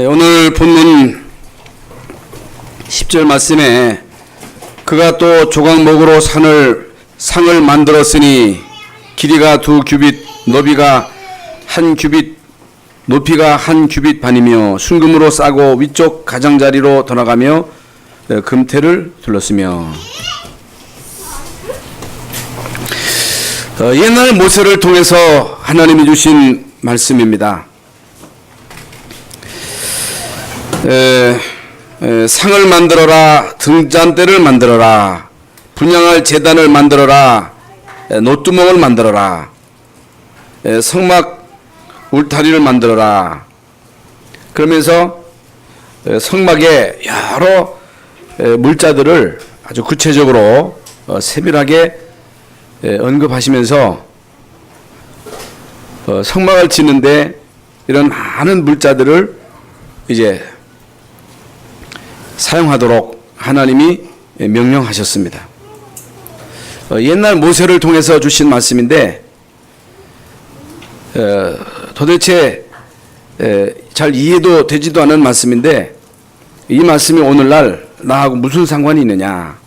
오늘 본문 10절 말씀에 그가 또 조각목으로 상을 만들었으니 길이가 2규빗, 너비가 1규빗, 높이가 1규빗 반이며 순금으로 싸고 위쪽 가장자리로 돌아가며 금태를 둘렀으며. 옛날 모세를 통해서 하나님이 주신 말씀입니다. 상을 만들어라, 등잔대를 만들어라, 분향할 제단을 만들어라, 노두멍을 만들어라, 성막 울타리를 만들어라. 그러면서 성막에 여러 물자들을 아주 구체적으로 세밀하게 언급하시면서 성막을 짓는데 이런 많은 물자들을 이제 사용하도록 하나님이 명령하셨습니다. 옛날 모세를 통해서 주신 말씀인데 도대체 잘 이해도 되지도 않은 말씀인데 이 말씀이 오늘날 나하고 무슨 상관이 있느냐.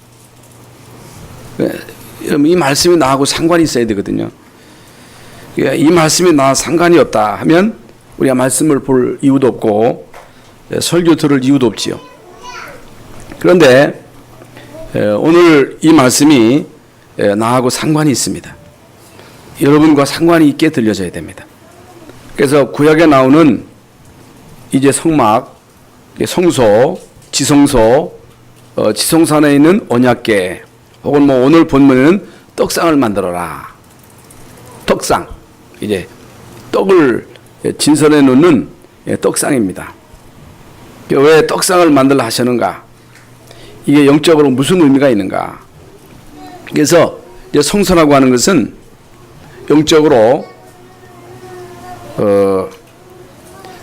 이 말씀이 나하고 상관이 있어야 되거든요. 이 말씀이 나와 상관이 없다 하면 우리가 말씀을 볼 이유도 없고 설교 들을 이유도 없지요. 그런데 오늘 이 말씀이 나하고 상관이 있습니다. 여러분과 상관이 있게 들려져야 됩니다. 그래서 구약에 나오는 이제 성막, 성소, 지성소, 지성소 안에 있는 언약궤, 혹은 뭐 오늘 본문에는 떡상을 만들어라. 떡상, 이제 떡을 진설해 놓는 떡상입니다. 왜 떡상을 만들라 하시는가? 이게 영적으로 무슨 의미가 있는가? 그래서 이제 성소라고 하는 것은 영적으로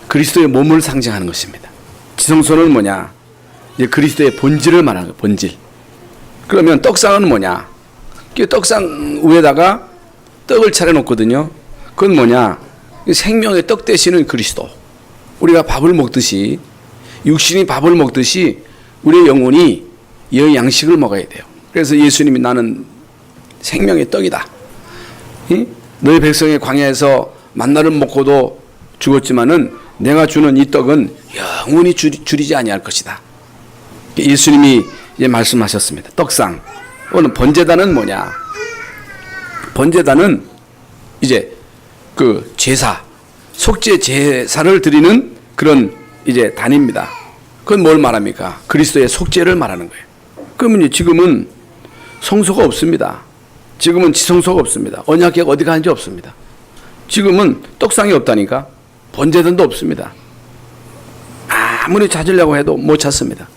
그리스도의 몸을 상징하는 것입니다. 지성소는 뭐냐? 이제 그리스도의 본질을 말하는 거예요. 본질. 그러면 떡상은 뭐냐? 떡상 위에다가 떡을 차려놓거든요. 그건 뭐냐? 생명의 떡 되시는 그리스도. 우리가 밥을 먹듯이, 육신이 밥을 먹듯이 우리의 영혼이 이 양식을 먹어야 돼요. 그래서 예수님이 나는 생명의 떡이다. 너희 백성의 광야에서 만나를 먹고도 죽었지만은 내가 주는 이 떡은 영원히 줄이지 아니할 것이다. 예수님이 이제 말씀하셨습니다. 떡상. 오늘 번제단은 뭐냐? 번제단은 이제 그 제사, 속죄 제사를 드리는 그런 이제 단입니다. 그건 뭘 말합니까? 그리스도의 속죄를 말하는 거예요. 그러면 지금은 성소가 없습니다. 지금은 지성소가 없습니다. 언약궤가 어디 가는지 없습니다. 지금은 떡상이 없다니까. 번제단도 없습니다. 아무리 찾으려고 해도 못 찾습니다.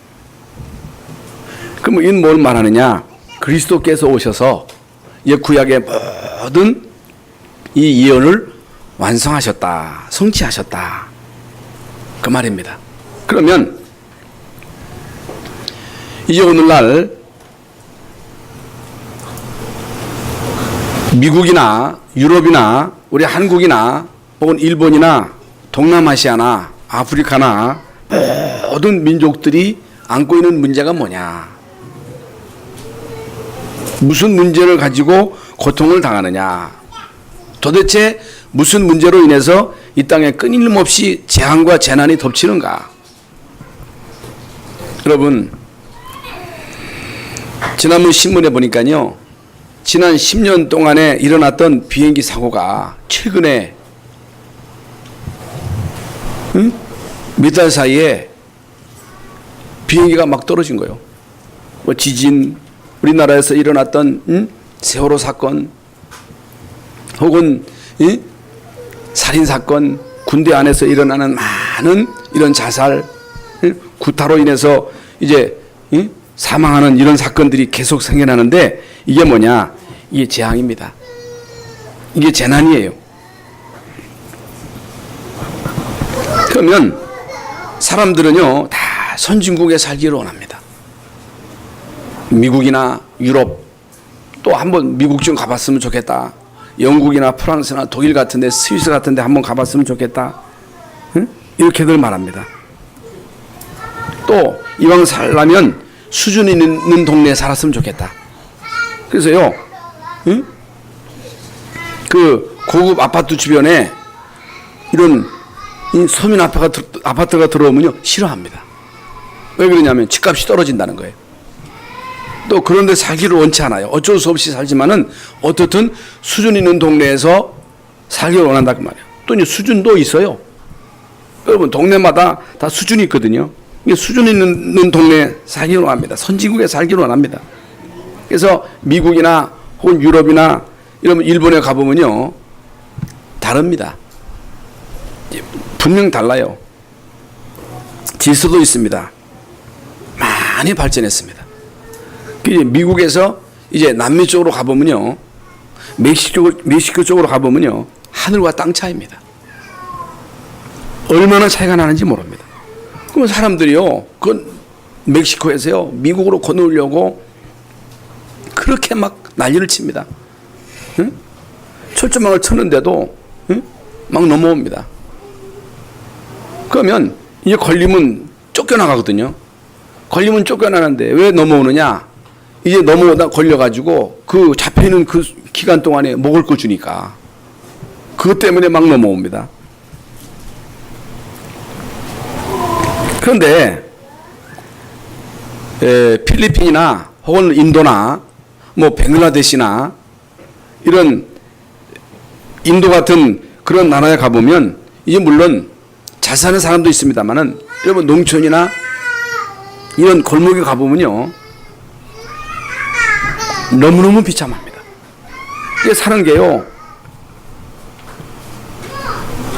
그럼 이는 뭘 말하느냐? 그리스도께서 오셔서 구약의 모든 이 예언을 완성하셨다. 성취하셨다. 그 말입니다. 그러면 이제 오늘날 미국이나 유럽이나 우리 한국이나 혹은 일본이나 동남아시아나 아프리카나 모든 민족들이 안고 있는 문제가 뭐냐? 무슨 문제를 가지고 고통을 당하느냐? 도대체 무슨 문제로 인해서 이 땅에 끊임없이 재앙과 재난이 덮치는가? 여러분, 지난번 신문에 보니까요, 지난 10년 동안에 일어났던 비행기 사고가 최근에 몇 달 사이에 비행기가 막 떨어진 거예요. 뭐 지진, 우리나라에서 일어났던 세월호 사건, 혹은 살인 사건, 군대 안에서 일어나는 많은 이런 자살, 구타로 인해서 이제 사망하는 이런 사건들이 계속 생겨나는데 이게 뭐냐? 이게 재앙입니다. 이게 재난이에요. 그러면 사람들은요 다 선진국에 살기를 원합니다. 미국이나 유럽, 또 한번 미국 좀 가봤으면 좋겠다. 영국이나 프랑스나 독일 같은데, 스위스 같은데 한번 가봤으면 좋겠다. 응? 이렇게들 말합니다. 또 이왕 살려면 수준 있는 동네에 살았으면 좋겠다. 그래서요, 응? 그 고급 아파트 주변에 이런 서민 아파트가 들어오면요 싫어합니다. 왜 그러냐면 집값이 떨어진다는 거예요. 또 그런데 살기를 원치 않아요. 어쩔 수 없이 살지만은 어떻든 수준 있는 동네에서 살기를 원한다 그 말이에요. 또 이제 수준도 있어요. 여러분 동네마다 다 수준이 있거든요. 수준 있는 동네에 살기를 원합니다. 선진국에 살기를 원합니다. 그래서 미국이나 혹은 유럽이나 이러면 일본에 가보면요 다릅니다. 분명 달라요. 질서도 있습니다. 많이 발전했습니다. 미국에서 이제 남미 쪽으로 가보면요, 멕시코 쪽으로 가보면요, 하늘과 땅 차이입니다. 얼마나 차이가 나는지 모릅니다. 그럼 사람들이요, 그 멕시코에서요, 미국으로 건너오려고 그렇게 막 난리를 칩니다. 응? 철조망을 쳤는데도 응? 막 넘어옵니다. 그러면 이제 걸리면 쫓겨나가거든요. 걸리면 쫓겨나는데 왜 넘어오느냐? 이제 넘어오다 걸려가지고 그 잡혀있는 그 기간 동안에 먹을 거 주니까 그것 때문에 막 넘어옵니다. 그런데 필리핀이나 혹은 인도나 뭐 벵글라데시나 이런 인도 같은 그런 나라에 가보면 이제 물론 잘 사는 사람도 있습니다만은 여러분 농촌이나 이런 골목에 가보면요 너무너무 비참합니다. 이게 사는 게요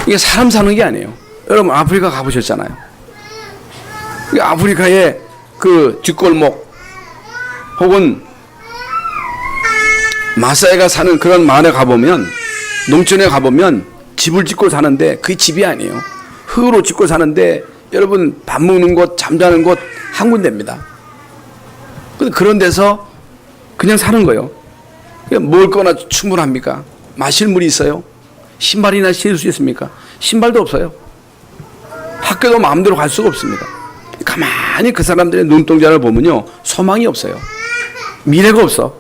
이게 사람 사는 게 아니에요. 여러분 아프리카 가보셨잖아요. 아프리카의 그 뒷골목 혹은 마사이가 사는 그런 마을에 가보면 농촌에 가보면 집을 짓고 사는데 그게 집이 아니에요. 흙으로 짓고 사는데 여러분 밥 먹는 곳 잠자는 곳 한 군데입니다. 그런 데서 그냥 사는 거예요. 먹을 거나 충분합니까? 마실 물이 있어요? 신발이나 신을 수 있습니까? 신발도 없어요. 학교도 마음대로 갈 수가 없습니다. 가만히 그 사람들의 눈동자를 보면요 소망이 없어요. 미래가 없어.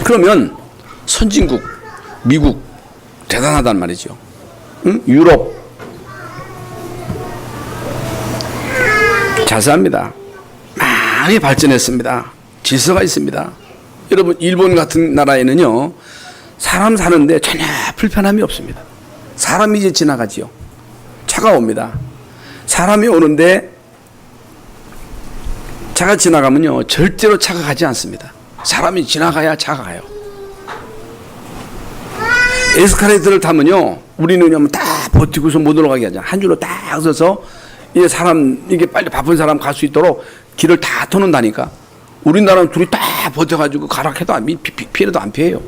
그러면 선진국 미국 대단하단 말이죠. 응? 유럽 잘 삽니다. 많이 발전했습니다. 질서가 있습니다. 여러분 일본 같은 나라에는요 사람 사는데 전혀 불편함이 없습니다. 사람이 이제 지나가지요. 차가 옵니다. 사람이 오는데 차가 지나가면요 절대로 차가 가지 않습니다. 사람이 지나가야 차가 가요. 에스컬레이터를 타면요 우리는 다 버티고서 못 올라가게 하잖아. 한 줄로 딱 서서 이게 사람 이게 빨리 바쁜 사람 갈 수 있도록 길을 다 터놓는다니까. 우리나라는 둘이 다 버텨가지고 가락해도 피해도 안 피해요.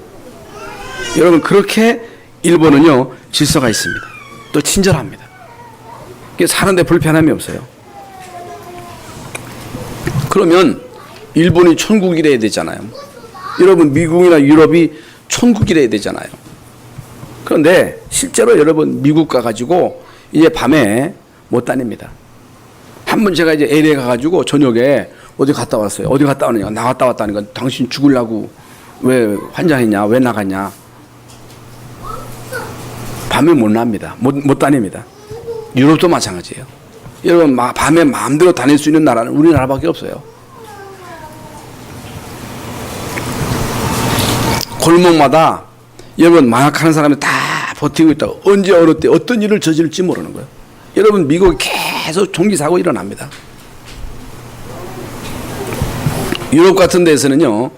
여러분 그렇게 일본은요 질서가 있습니다. 또 친절합니다. 사는데 불편함이 없어요. 그러면 일본이 천국이래야 되잖아요. 여러분 미국이나 유럽이 천국이래야 되잖아요. 그런데 실제로 여러분 미국 가가지고 이제 밤에 못 다닙니다. 한 번 제가 이제 LA 가가지고 저녁에 어디 갔다 왔어요. 어디 갔다 왔느냐? 나 갔다 왔다니까 당신 죽으려고 왜 환장했냐? 왜 나갔냐? 밤에 못 납니다. 못 다닙니다. 유럽도 마찬가지예요. 여러분 밤에 마음대로 다닐 수 있는 나라는 우리나라밖에 없어요. 골목마다 여러분 마약하는 사람이 다 버티고 있다고 언제 어느 때 어떤 일을 저질지 모르는 거예요. 여러분 미국에 계속 총기 사고 일어납니다. 유럽 같은 데서는요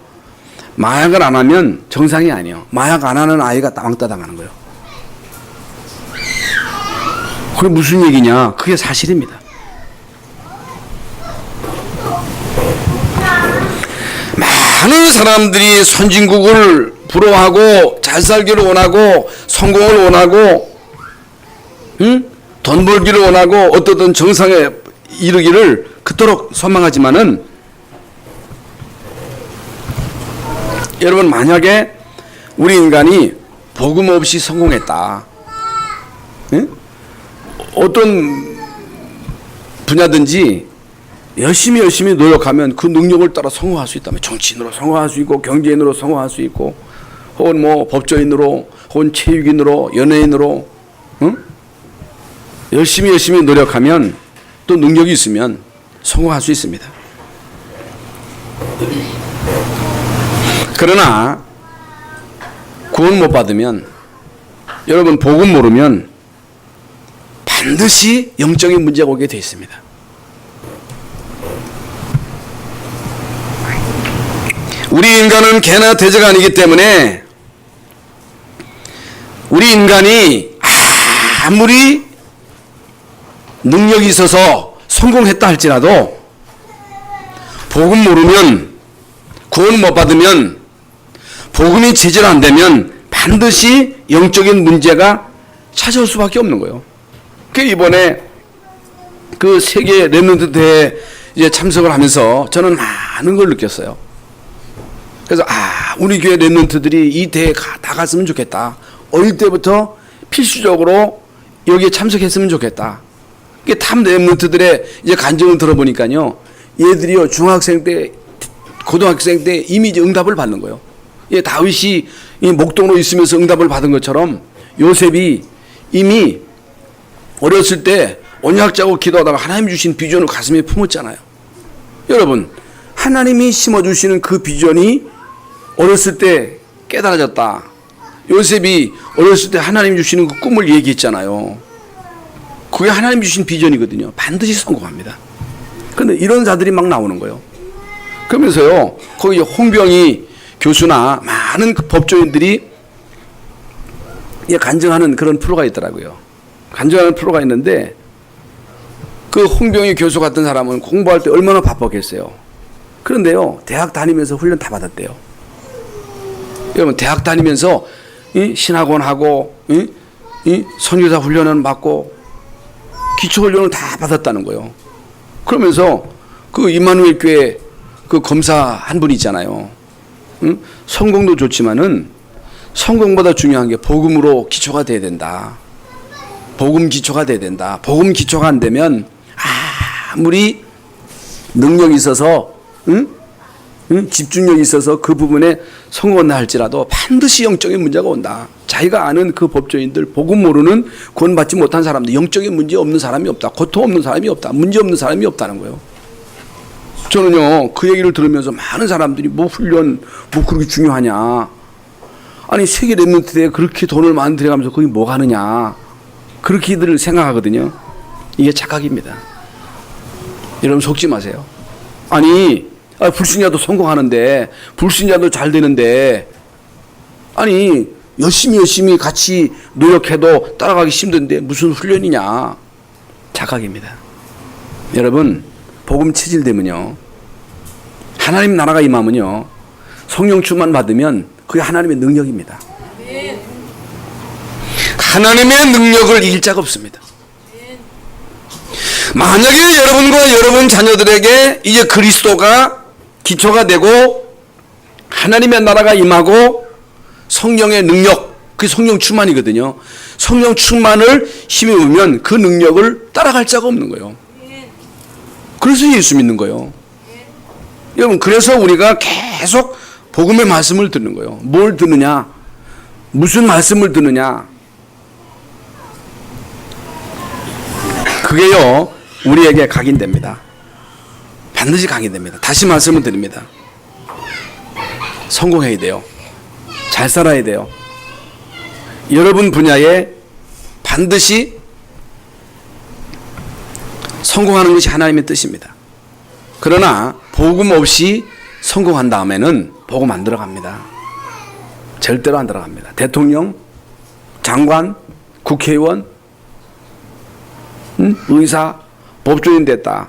마약을 안 하면 정상이 아니에요. 마약 안 하는 아이가 왕따 당하는 거예요. 그게 무슨 얘기냐? 그게 사실입니다. 많은 사람들이 선진국을 부러워하고 잘 살기를 원하고 성공을 원하고 돈 벌기를 원하고 어떻든 정상에 이르기를 그토록 소망하지만은 여러분 만약에 우리 인간이 복음 없이 성공했다. 어떤 분야든지 열심히 노력하면 그 능력을 따라 성공할 수 있다면 정치인으로 성공할 수 있고 경제인으로 성공할 수 있고 혹은 뭐 법조인으로 혹은 체육인으로 연예인으로 응? 열심히 노력하면 또 능력이 있으면 성공할 수 있습니다. 그러나 구원 못 받으면 여러분 복음 모르면 반드시 영적인 문제가 오게 되어 있습니다. 우리 인간은 개나 돼지가 아니기 때문에 우리 인간이 아무리 능력이 있어서 성공했다 할지라도 복음 모르면 구원 못 받으면 복음이 제대로 안 되면 반드시 영적인 문제가 찾아올 수밖에 없는 거예요. 그 이번에 그 세계 렘넌트 대회에 이제 참석을 하면서 저는 많은 걸 느꼈어요. 그래서 우리 교회 렘넌트들이 이 대회에 다 갔으면 좋겠다. 어릴 때부터 필수적으로 여기에 참석했으면 좋겠다. 이게 탑 렘넌트들의 이제 간증을 들어보니까요, 얘들이요 중학생 때, 고등학생 때 이미 이제 응답을 받는 거예요. 예, 다윗이 이 목동으로 있으면서 응답을 받은 것처럼 요셉이 이미 어렸을 때 언약 잡고 기도하다가 하나님 주신 비전을 가슴에 품었잖아요. 여러분, 하나님이 심어주시는 그 비전이 어렸을 때 깨달아졌다. 요셉이 어렸을 때 하나님 주시는 그 꿈을 얘기했잖아요. 그게 하나님 주신 비전이거든요. 반드시 성공합니다. 그런데 이런 자들이 막 나오는 거예요. 그러면서요, 거기 홍병희 교수나 많은 그 법조인들이 간증하는 그런 프로가 있더라고요. 간증하는 프로가 있는데, 그 홍병희 교수 같은 사람은 공부할 때 얼마나 바빴겠어요. 그런데요, 대학 다니면서 훈련 다 받았대요. 여러분, 대학 다니면서 신학원하고 선교사 훈련은 받고 기초훈련을 다 받았다는 거예요. 그러면서 그 임마누엘 교회 그 검사 한 분 있잖아요. 성공도 좋지만은 성공보다 중요한 게 복음으로 기초가 돼야 된다. 복음 기초가 돼야 된다. 복음 기초가 안 되면 아무리 능력이 있어서 집중력이 있어서 그 부분에 성공한다 할지라도 반드시 영적인 문제가 온다. 자기가 아는 그 법조인들, 복음 모르는 구원받지 못한 사람들, 영적인 문제 없는 사람이 없다. 고통 없는 사람이 없다. 문제 없는 사람이 없다는 거예요. 저는요, 그 얘기를 들으면서 많은 사람들이 뭐 훈련, 뭐 그렇게 중요하냐. 아니, 세계 렘넌트 대회에 그렇게 돈을 많이 들여가면서 거기 뭐 가느냐. 그렇게들 생각하거든요. 이게 착각입니다. 여러분 속지 마세요. 아니, 불신자도 성공하는데, 불신자도 잘 되는데, 아니, 열심히 같이 노력해도 따라가기 힘든데 무슨 훈련이냐. 착각입니다. 여러분, 복음 체질되면요, 하나님 나라가 임하면요, 성령 충만 받으면 그게 하나님의 능력입니다. 하나님의 능력을 이길 자가 없습니다. 만약에 여러분과 여러분 자녀들에게 이제 그리스도가 기초가 되고 하나님의 나라가 임하고 성령의 능력, 그게 성령 충만이거든요. 성령 충만을 힘입으면 그 능력을 따라갈 자가 없는 거예요. 그래서 예수 믿는 거예요. 여러분, 그래서 우리가 계속 복음의 말씀을 듣는 거예요. 뭘 듣느냐? 무슨 말씀을 듣느냐? 그게요, 우리에게 각인됩니다. 반드시 각인됩니다. 다시 말씀을 드립니다. 성공해야 돼요. 잘 살아야 돼요. 여러분 분야에 반드시 성공하는 것이 하나님의 뜻입니다. 그러나 복음 없이 성공한 다음에는 복음 안 들어갑니다. 절대로 안 들어갑니다. 대통령, 장관, 국회의원, 의사, 법조인 됐다.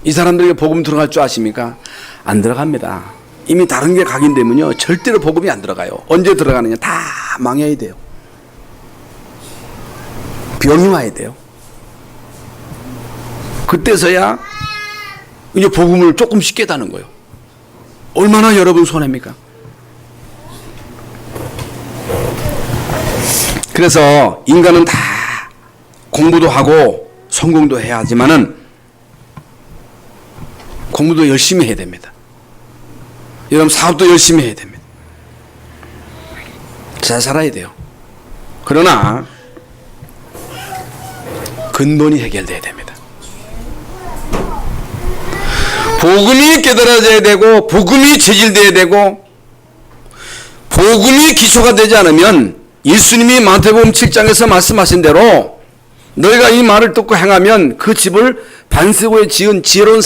이 사람들에게 복음 들어갈 줄 아십니까? 안 들어갑니다. 이미 다른 게 각인되면요, 절대로 복음이 안 들어가요. 언제 들어가느냐? 다 망해야 돼요. 병이 와야 돼요. 그때서야 이제 복음을 조금씩 깨닫는 거예요. 얼마나 여러분 손해입니까? 그래서 인간은 다 공부도 하고 성공도 해야 하지만은 공부도 열심히 해야 됩니다. 여러분 사업도 열심히 해야 됩니다. 잘 살아야 돼요. 그러나 근본이 해결돼야 됩니다. 복음이 깨달아져야 되고 복음이 체질돼야 되고 복음이 기초가 되지 않으면 예수님이 마태복음 7장에서 말씀하신 대로 너희가 이 말을 듣고 행하면 그 집을 반석에 지은 지혜로운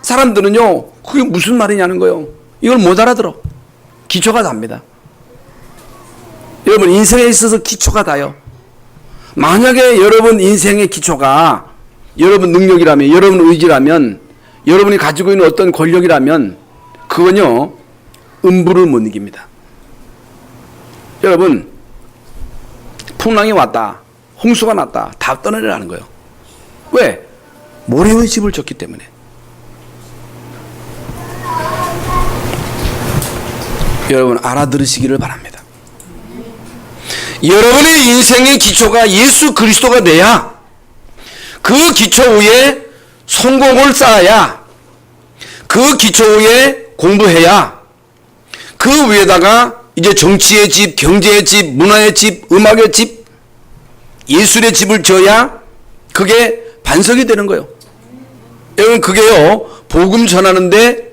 사람들은요 그게 무슨 말이냐는 거예요. 이걸 못 알아들어. 기초가 답니다. 여러분 인생에 있어서 기초가 다요. 만약에 여러분 인생의 기초가 여러분 능력이라면 여러분 의지라면 여러분이 가지고 있는 어떤 권력이라면 그건요 음부를 못 이깁니다. 여러분 풍랑이 왔다 홍수가 났다 다 떠내려라는 거예요. 왜? 모래 위에 집을 졌기 때문에. 여러분 알아들으시기를 바랍니다. 여러분의 인생의 기초가 예수 그리스도가 돼야 그 기초 위에 성공을 쌓아야 그 기초 위에 공부해야 그 위에다가 이제 정치의 집, 경제의 집, 문화의 집, 음악의 집, 예술의 집을 지어야 그게 반석이 되는 거예요. 여러분 그게요 복음 전하는데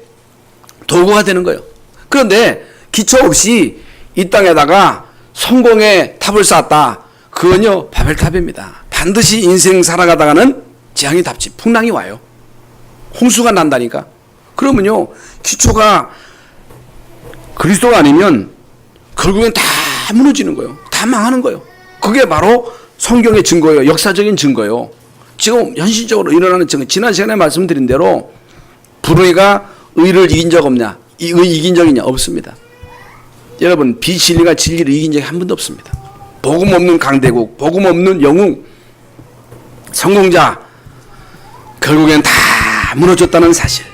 도구가 되는 거예요. 그런데 기초 없이 이 땅에다가 성공의 탑을 쌓았다. 그건요 바벨탑입니다. 반드시 인생 살아가다가는 재앙이 닥치 풍랑이 와요. 홍수가 난다니까. 그러면요 기초가 그리스도가 아니면 결국엔 다 무너지는 거예요. 다 망하는 거예요. 그게 바로 성경의 증거예요. 역사적인 증거예요. 지금 현실적으로 일어나는 증거. 지난 시간에 말씀드린 대로 불의가 의를 이긴 적 없냐? 이긴 적 있냐? 없습니다. 여러분 비진리가 진리를 이긴 적이 한 번도 없습니다. 복음 없는 강대국, 복음 없는 영웅, 성공자 결국엔 다 무너졌다는 사실.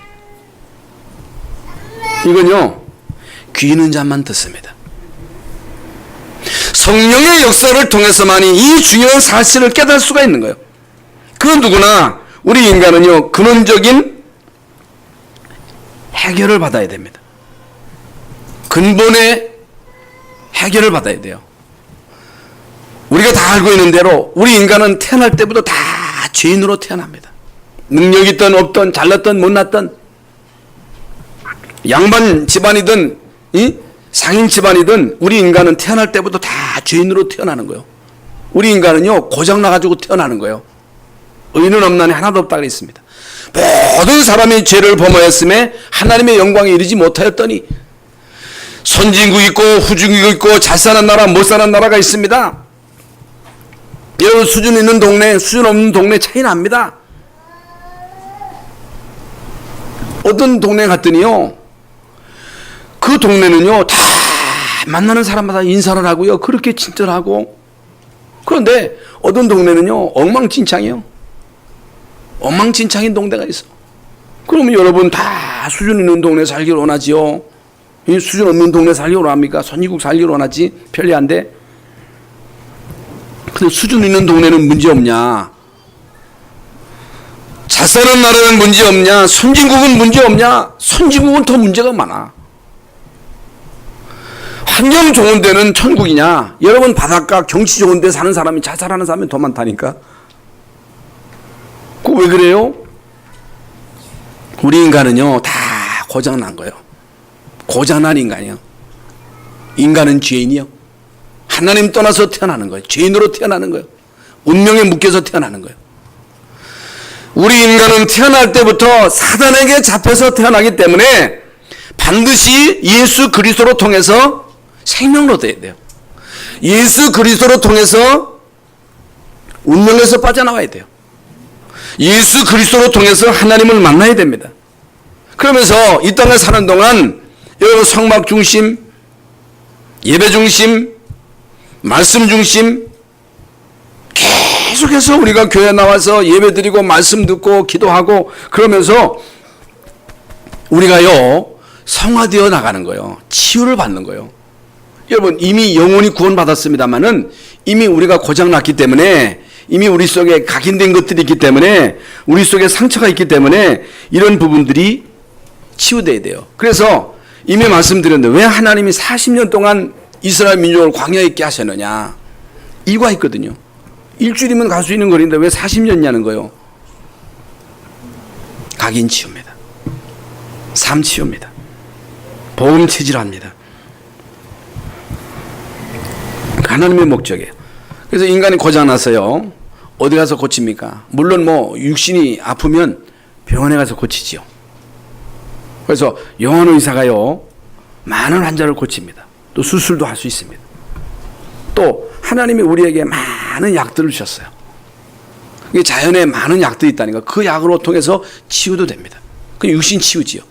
이건요 귀 있는 자만 듣습니다. 성령의 역사를 통해서만이 이 중요한 사실을 깨달을 수가 있는 거예요. 그 누구나 우리 인간은요 근원적인 해결을 받아야 됩니다. 근본의 해결을 받아야 돼요. 우리가 다 알고 있는 대로 우리 인간은 태어날 때부터 다 죄인으로 태어납니다. 능력 있던 없던 잘났던 못났던 양반 집안이든 상인 집안이든 우리 인간은 태어날 때부터 다 죄인으로 태어나는 거예요. 우리 인간은요 고장나가지고 태어나는 거예요. 의는 없나니 하나도 없다 그랬습니다. 모든 사람이 죄를 범하였음에 하나님의 영광에 이르지 못하였더니 선진국 있고 후진국 있고 잘 사는 나라 못 사는 나라가 있습니다. 여러분 수준 있는 동네 수준 없는 동네 차이 납니다. 어떤 동네 갔더니요 그 동네는요 다 만나는 사람마다 인사를 하고요 그렇게 친절하고. 그런데 어떤 동네는요 엉망진창이에요. 엉망진창인 동네가 있어. 그러면 여러분 다 수준 있는 동네 살기를 원하지요? 이 수준 없는 동네 살기를 원합니까? 선진국 살기를 원하지? 편리한데. 근데 수준 있는 동네는 문제 없냐? 잘 사는 나라는 문제 없냐? 선진국은 문제 없냐? 선진국은 더 문제가 많아. 환경 좋은 데는 천국이냐? 여러분 바닷가 경치 좋은 데 사는 사람이 잘 살아는 사람이 더 많다니까. 그거 왜 그래요? 우리 인간은요 다 고장난 거예요. 고장난 인간이요. 인간은 죄인이요. 하나님 떠나서 태어나는 거예요. 죄인으로 태어나는 거예요. 운명에 묶여서 태어나는 거예요. 우리 인간은 태어날 때부터 사단에게 잡혀서 태어나기 때문에 반드시 예수 그리스도로 통해서 생명으로 돼야 돼요. 예수 그리스도로 통해서 운명에서 빠져나와야 돼요. 예수 그리스도로 통해서 하나님을 만나야 됩니다. 그러면서 이 땅에 사는 동안 여러분 성막 중심, 예배 중심, 말씀 중심 계속해서 우리가 교회 나와서 예배 드리고 말씀 듣고 기도하고 그러면서 우리가요 성화되어 나가는 거예요. 치유를 받는 거예요. 여러분 이미 영혼이 구원받았습니다마는 이미 우리가 고장났기 때문에 이미 우리 속에 각인된 것들이 있기 때문에, 우리 속에 상처가 있기 때문에 이런 부분들이 치유돼야 돼요. 그래서 이미 말씀드렸는데 왜 하나님이 40년 동안 이스라엘 민족을 광야에 있게 하셨느냐, 이유가 있거든요. 일주일이면 갈 수 있는 거리인데 왜 40년이냐는 거예요. 각인 치유입니다. 삶 치유입니다. 보험 체질합니다. 하나님의 목적이에요. 그래서 인간이 고장나서요, 어디 가서 고칩니까? 물론 뭐 육신이 아프면 병원에 가서 고치지요. 그래서 영혼 의사가요, 많은 환자를 고칩니다. 또 수술도 할 수 있습니다. 또 하나님이 우리에게 많은 약들을 주셨어요. 자연에 많은 약들이 있다니까. 그 약으로 통해서 치유도 됩니다. 그 육신 치유지요.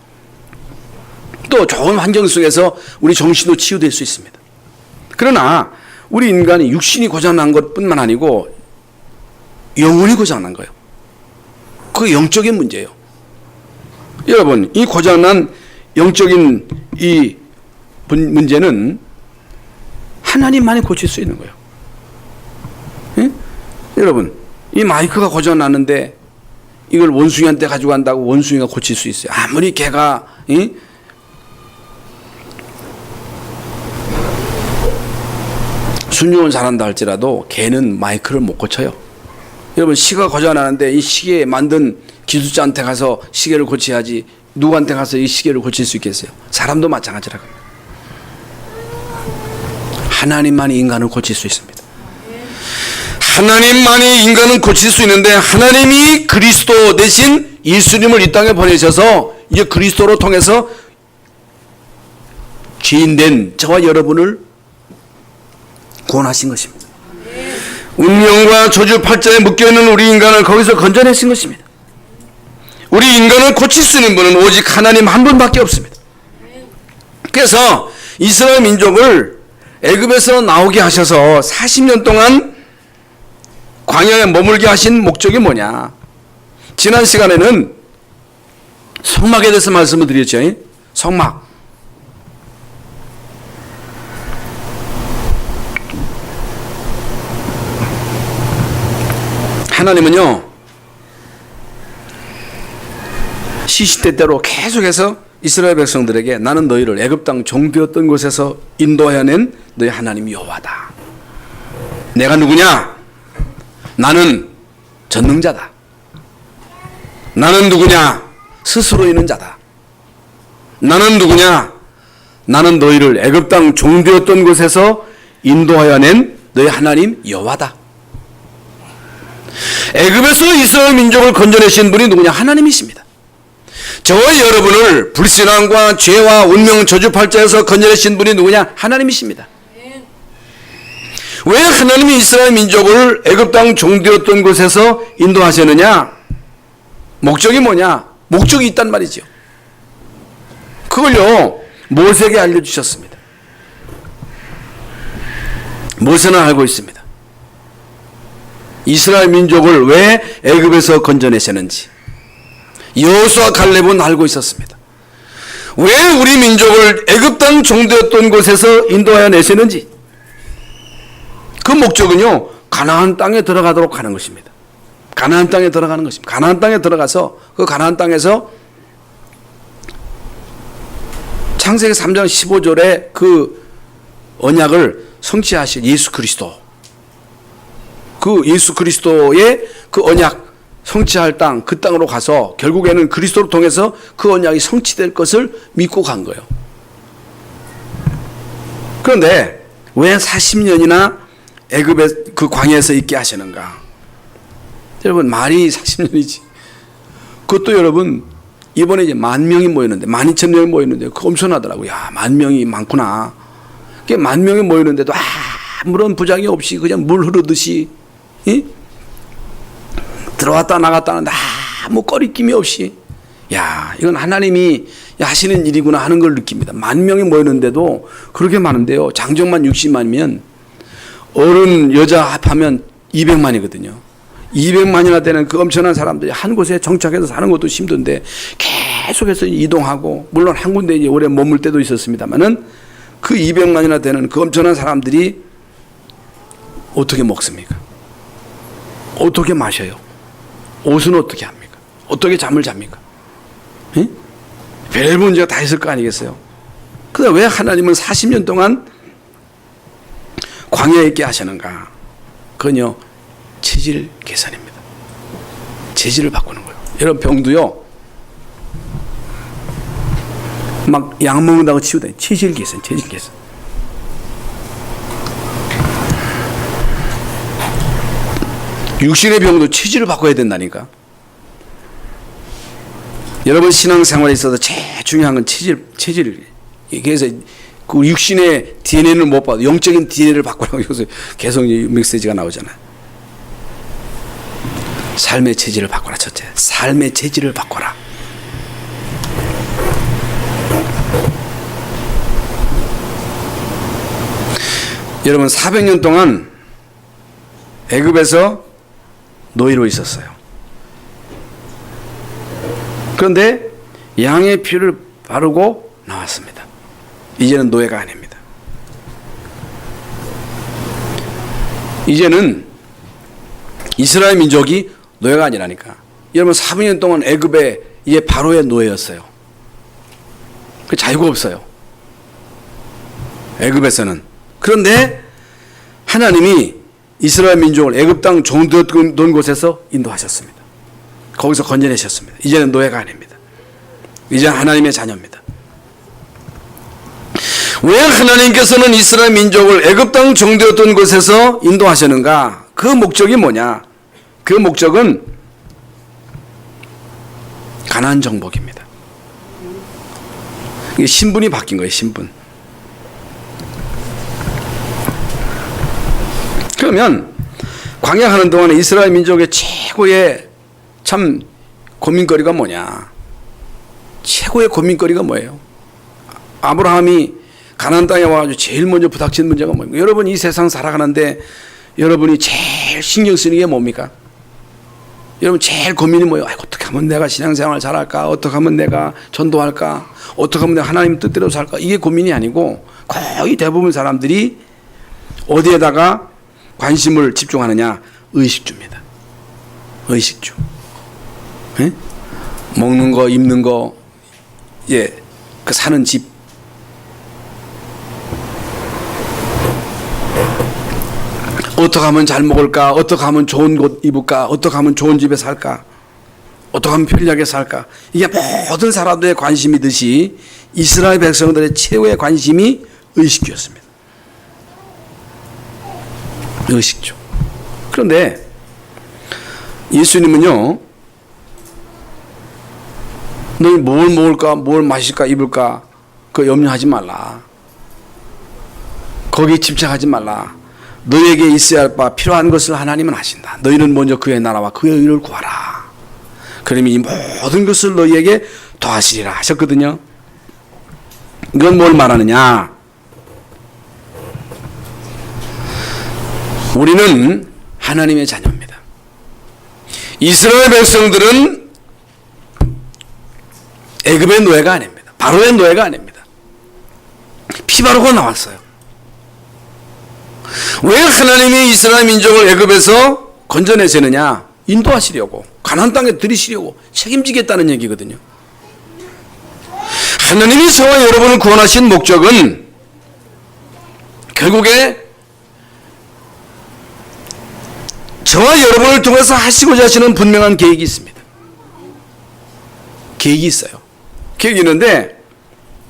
또 좋은 환경 속에서 우리 정신도 치유될 수 있습니다. 그러나 우리 인간이 육신이 고장난 것뿐만 아니고 영혼이 고장난 거예요. 그게 영적인 문제예요. 여러분, 이 고장난 영적인 이 문제는 하나님만이 고칠 수 있는 거예요. 예? 여러분, 이 마이크가 고장났는데 이걸 원숭이한테 가지고 간다고 원숭이가 고칠 수 있어요? 아무리 개가 순종을 잘한다 할지라도 개는 마이크를 못 고쳐요. 여러분, 시가 고장나는데 이 시계 만든 기술자한테 가서 시계를 고쳐야지 누구한테 가서 이 시계를 고칠 수 있겠어요? 사람도 마찬가지라고. 하나님만이 인간을 고칠 수 있습니다. 하나님만이 인간을 고칠 수 있는데, 하나님이 그리스도 대신 예수님을 이 땅에 보내셔서 이제 그리스도로 통해서 죄인된 저와 여러분을 구원하신 것입니다. 운명과 저주 팔자에 묶여있는 우리 인간을 거기서 건져내신 것입니다. 우리 인간을 고칠 수 있는 분은 오직 하나님 한 분밖에 없습니다. 그래서 이스라엘 민족을 애굽에서 나오게 하셔서 40년 동안 광야에 머물게 하신 목적이 뭐냐? 지난 시간에는 성막에 대해서 말씀을 드렸죠. 성막. 하나님은요, 시시때때로 계속해서 이스라엘 백성들에게 나는 너희를 애굽 땅 종되었던 곳에서 인도하여낸 너희 하나님 여호와다. 내가 누구냐? 나는 전능자다. 나는 누구냐? 스스로 있는 자다. 나는 누구냐? 나는 너희를 애굽 땅 종되었던 곳에서 인도하여낸 너희 하나님 여호와다. 애굽에서 이스라엘 민족을 건져내신 분이 누구냐? 하나님이십니다. 저와 여러분을 불신앙과 죄와 운명 저주팔자에서 건져내신 분이 누구냐? 하나님이십니다. 왜 하나님이 이스라엘 민족을 애굽 땅 종되었던 곳에서 인도하셨느냐? 목적이 뭐냐? 목적이 있단 말이죠. 그걸요, 모세에게 알려주셨습니다. 모세는 알고 있습니다. 이스라엘 민족을 왜 애굽에서 건져내셨는지 여호수아 갈렙은 알고 있었습니다. 왜 우리 민족을 애굽 땅 종되었던 곳에서 인도하여 내시는지, 그 목적은요, 가나안 땅에 들어가도록 하는 것입니다. 가나안 땅에 들어가는 것입니다. 가나안 땅에 들어가서 그 가나안 땅에서 창세기 3장 15절에 그 언약을 성취하실 예수 그리스도, 그 예수 그리스도의 그 언약 성취할 땅, 그 땅으로 가서 결국에는 그리스도를 통해서 그 언약이 성취될 것을 믿고 간 거예요. 그런데 왜 40년이나 애굽의 그 광야에서 있게 하시는가? 여러분, 말이 40년이지. 그것도 여러분, 이번에 이제 10,000명이 모였는데, 12,000명이 모였는데, 그거 엄청나더라고요. 야, 10,000명이 많구나. 그게 10,000명이 모였는데도 아무런 부작용 없이 그냥 물 흐르듯이, 들어왔다 나갔다 하는데 아무 꺼리낌이 없이, 야, 이건 하나님이 하시는 일이구나 하는 걸 느낍니다. 10,000명이 모였는데도 그렇게 많은데요. 장정만 60만이면 어른 여자 합하면 200만이거든요. 200만이나 되는 그 엄청난 사람들이 한 곳에 정착해서 사는 것도 힘든데 계속해서 이동하고, 물론 한 군데 이제 오래 머물 때도 있었습니다만은 그 200만이나 되는 그 엄청난 사람들이 어떻게 먹습니까? 어떻게 마셔요? 옷은 어떻게 합니까? 어떻게 잠을 잡니까? 예? 별 문제가 다 있을 거 아니겠어요? 그런데 왜 하나님은 40년 동안 광야에 있게 하시는가? 그건요, 체질 개선입니다. 체질을 바꾸는 거예요. 여러분, 병도요, 막 약 먹는다고 치우다. 체질 개선, 체질 개선. 육신의 병도 체질을 바꿔야 된다니까. 여러분 신앙생활에 있어서 제일 중요한 건 체질. 그래서 그 육신의 DNA를 못 봐도 영적인 DNA를 바꾸라고 여기서 계속 메시지가 나오잖아요. 삶의 체질을 바꿔라. 첫째, 삶의 체질을 바꿔라. 여러분 400년 동안 애굽에서 노예로 있었어요. 그런데 양의 피를 바르고 나왔습니다. 이제는 노예가 아닙니다. 이제는 이스라엘 민족이 노예가 아니라니까. 여러분 400년 동안 애굽에 이제 바로의 노예였어요. 그 자유가 없어요. 애굽에서는. 그런데 하나님이 이스라엘 민족을 애굽 땅 종되었던 곳에서 인도하셨습니다. 거기서 건져내셨습니다. 이제는 노예가 아닙니다. 이제 하나님의 자녀입니다. 왜 하나님께서는 이스라엘 민족을 애굽 땅 종되었던 곳에서 인도하셨는가? 그 목적이 뭐냐? 그 목적은 가나안 정복입니다. 이게 신분이 바뀐 거예요. 신분. 그러면 광야 하는 동안에 이스라엘 민족의 최고의 참 고민거리가 뭐냐? 최고의 고민거리가 뭐예요? 아브라함이 가나안 땅에 와가지고 제일 먼저 부닥친 문제가 뭡니까? 여러분 이 세상 살아가는데 여러분이 제일 신경 쓰는 게 뭡니까? 여러분 제일 고민이 뭐예요? 어떻게 하면 내가 신앙생활 잘할까? 어떻게 하면 내가 전도할까? 어떻게 하면 내가 하나님 뜻대로 살까? 이게 고민이 아니고 거의 대부분 사람들이 어디에다가 관심을 집중하느냐? 의식주입니다. 의식주. 예? 먹는 거, 입는 거, 예, 그 사는 집. 어떻게 하면 잘 먹을까? 어떻게 하면 좋은 곳 입을까? 어떻게 하면 좋은 집에 살까? 어떻게 하면 편리하게 살까? 이게 모든 사람들의 관심이듯이 이스라엘 백성들의 최후의 관심이 의식주였습니다. 의식주. 그런데 예수님은요, 너희 뭘 먹을까, 뭘 마실까, 입을까, 그거 염려하지 말라. 거기에 집착하지 말라. 너에게 있어야 할 바 필요한 것을 하나님은 하신다. 너희는 먼저 그의 나라와 그의 의를 구하라. 그러면 이 모든 것을 너희에게 더하시리라 하셨거든요. 이건 뭘 말하느냐? 우리는 하나님의 자녀입니다. 이스라엘 백성들은 애굽의 노예가 아닙니다. 바로의 노예가 아닙니다. 피 바르고 나왔어요. 왜 하나님이 이스라엘 민족을 애굽에서 건져내시느냐? 인도하시려고, 가나안 땅에 들이시려고 책임지겠다는 얘기거든요. 하나님이 저와 여러분을 구원하신 목적은 결국에 저와 여러분을 통해서 하시고자 하시는 분명한 계획이 있습니다. 계획이 있어요. 계획이 있는데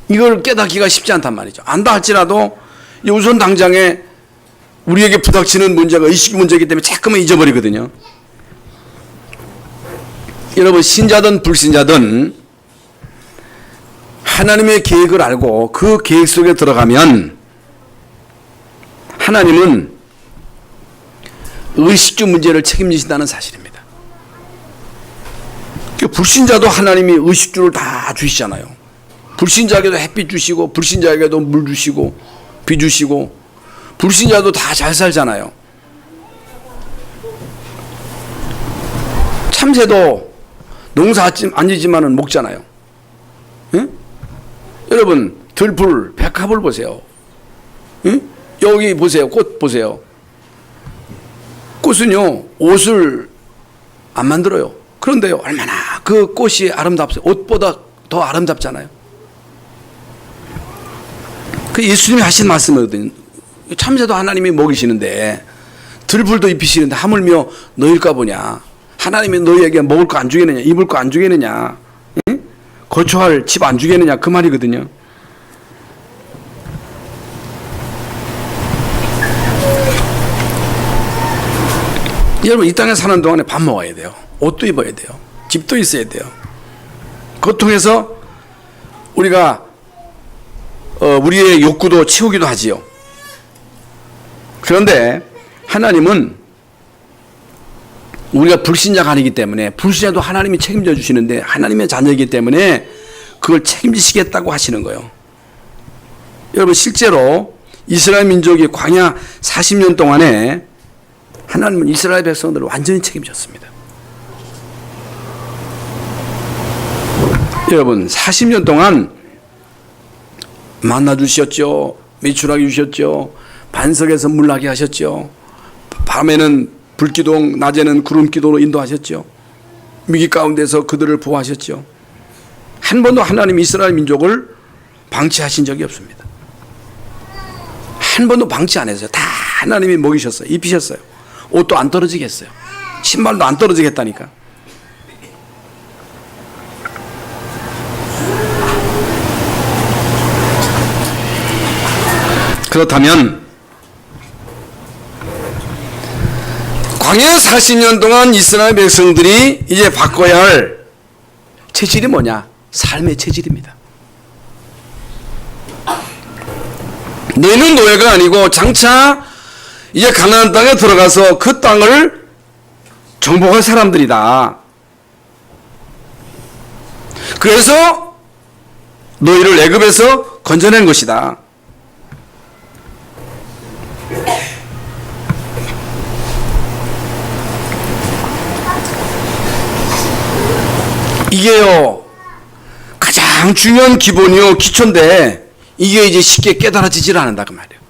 이걸 깨닫기가 쉽지 않단 말이죠. 안다 할지라도 우선 당장에 우리에게 부닥치는 문제가 의식 문제이기 때문에 자꾸만 잊어버리거든요. 여러분 신자든 불신자든 하나님의 계획을 알고 그 계획 속에 들어가면 하나님은 의식주 문제를 책임지신다는 사실입니다. 불신자도 하나님이 의식주를 다 주시잖아요. 불신자에게도 햇빛 주시고 불신자에게도 물 주시고 비 주시고 불신자도 다 잘 살잖아요. 참새도 농사 안 지지만은 먹잖아요. 예? 여러분 들풀 백합을 보세요. 예? 여기 보세요. 꽃 보세요. 꽃이 꽃은요, 옷을 안 만들어요. 그런데요, 얼마나 그 꽃이 아름답어요. 옷보다 더 아름답잖아요. 그 예수님이 하신 말씀이거든요. 참새도 하나님이 먹이시는데, 들불도 입히시는데 하물며 너일까 보냐. 하나님이 너희에게 먹을 거 안 주겠느냐, 입을 거 안 주겠느냐, 응? 거처할 집 안 주겠느냐, 그 말이거든요. 여러분, 이 땅에 사는 동안에 밥 먹어야 돼요. 옷도 입어야 돼요. 집도 있어야 돼요. 그것 통해서 우리가 우리의 욕구도 채우기도 하지요. 그런데 하나님은 우리가 불신자가 아니기 때문에, 불신자도 하나님이 책임져 주시는데 하나님의 자녀이기 때문에 그걸 책임지시겠다고 하시는 거예요. 여러분, 실제로 이스라엘 민족이 광야 40년 동안에 하나님은 이스라엘 백성들을 완전히 책임졌습니다. 여러분, 40년 동안 만나 주셨죠. 메추라기 주셨죠. 반석에서 물 나게 하셨죠. 밤에는 불기둥, 낮에는 구름기둥으로 인도하셨죠. 위기 가운데서 그들을 보호하셨죠. 한 번도 하나님 이스라엘 민족을 방치하신 적이 없습니다. 한 번도 방치 안 했어요. 다 하나님이 먹이셨어요. 입히셨어요. 옷도 안 떨어지게 했어요. 신발도 안 떨어지게 했다니까. 그렇다면 광야 40년 동안 이스라엘 백성들이 이제 바꿔야 할 체질이 뭐냐? 삶의 체질입니다. 너희는 노예가 아니고 장차 이제 가나안 땅에 들어가서 그 땅을 정복할 사람들이다. 그래서 너희를 애굽에서 건져낸 것이다. 이게요, 가장 중요한 기본이요, 기초인데 이게 이제 쉽게 깨달아지질 않는다 그 말이에요.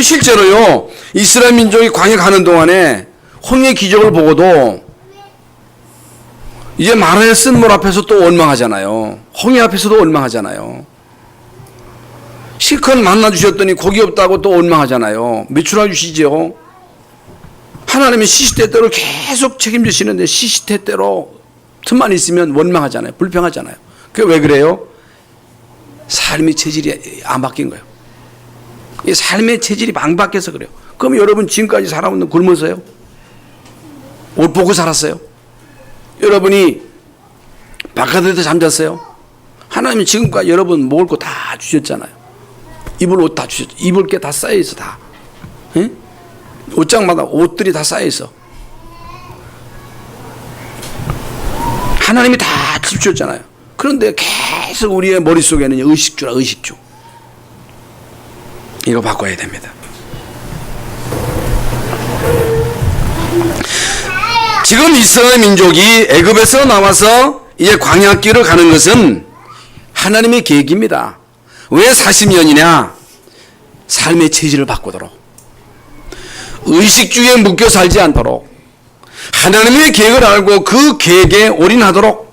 실제로요, 이스라엘 민족이 광야 가는 동안에 홍해 기적을 보고도 이제 마라의 쓴물 앞에서 또 원망하잖아요. 홍해 앞에서도 원망하잖아요. 실컷 만나 주셨더니 고기 없다고 또 원망하잖아요. 메추라 주시죠. 하나님이 시시때때로 계속 책임지시는데 시시때때로 틈만 있으면 원망하잖아요. 불평하잖아요. 그게 왜 그래요? 삶의 체질이 안 바뀐 거예요. 이 삶의 체질이 안 바뀌어서 그래요. 그럼 여러분 지금까지 살아오는 굶어서요? 옷 보고 살았어요? 여러분이 바깥에서 잠잤어요? 하나님이 지금까지 여러분 먹을 거 다 주셨잖아요. 입을 옷 다 주셨죠. 입을 게 다 쌓여있어 다. 응? 옷장마다 옷들이 다 쌓여있어. 하나님이 다 주셨잖아요. 그런데 계속 우리의 머릿속에는 의식주라, 의식주. 이거 바꿔야 됩니다. 지금 이스라엘 민족이 애굽에서 나와서 이제 광야길을 가는 것은 하나님의 계획입니다. 왜 40년이냐? 삶의 체질을 바꾸도록, 의식주의에 묶여 살지 않도록, 하나님의 계획을 알고 그 계획에 올인하도록.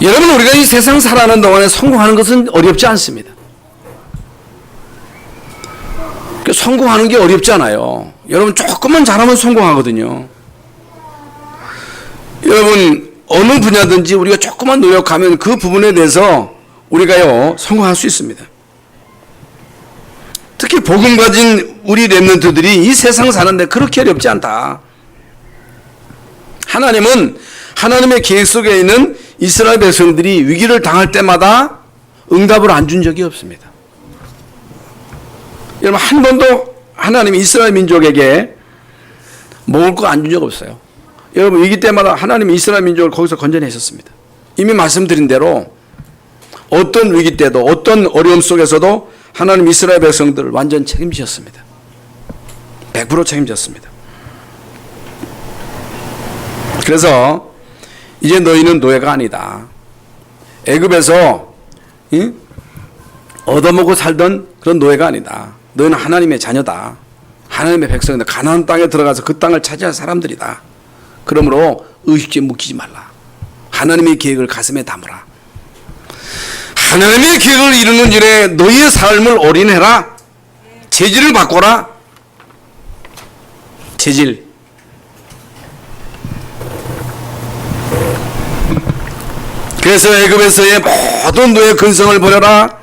여러분, 우리가 이 세상 살아가는 동안에 성공하는 것은 어렵지 않습니다. 성공하는 게 어렵지 않아요. 여러분, 조금만 잘하면 성공하거든요. 여러분, 어느 분야든지 우리가 조금만 노력하면 그 부분에 대해서 우리가요, 성공할 수 있습니다. 특히 복음 가진 우리 렘넌트들이 이 세상 사는데 그렇게 어렵지 않다. 하나님은 하나님의 계획 속에 있는 이스라엘 백성들이 위기를 당할 때마다 응답을 안 준 적이 없습니다. 여러분, 한 번도 하나님이 이스라엘 민족에게 먹을 거 안 준 적 없어요. 여러분, 위기 때마다 하나님이 이스라엘 민족을 거기서 건져내셨습니다. 이미 말씀드린 대로 어떤 위기 때도 어떤 어려움 속에서도 하나님 이스라엘 백성들을 완전 책임지셨습니다. 100% 책임졌습니다. 그래서 이제 너희는 노예가 아니다. 애굽에서 얻어먹고 살던 그런 노예가 아니다. 너희는 하나님의 자녀다. 하나님의 백성이다. 가나안 땅에 들어가서 그 땅을 차지할 사람들이다. 그러므로 의식주에 묶이지 말라. 하나님의 계획을 가슴에 담으라. 하나님의 계획을 이루는 일에 너희의 삶을 올인해라. 재질을 바꿔라. 재질. 그래서 애굽에서의 모든 노예 근성을 버려라.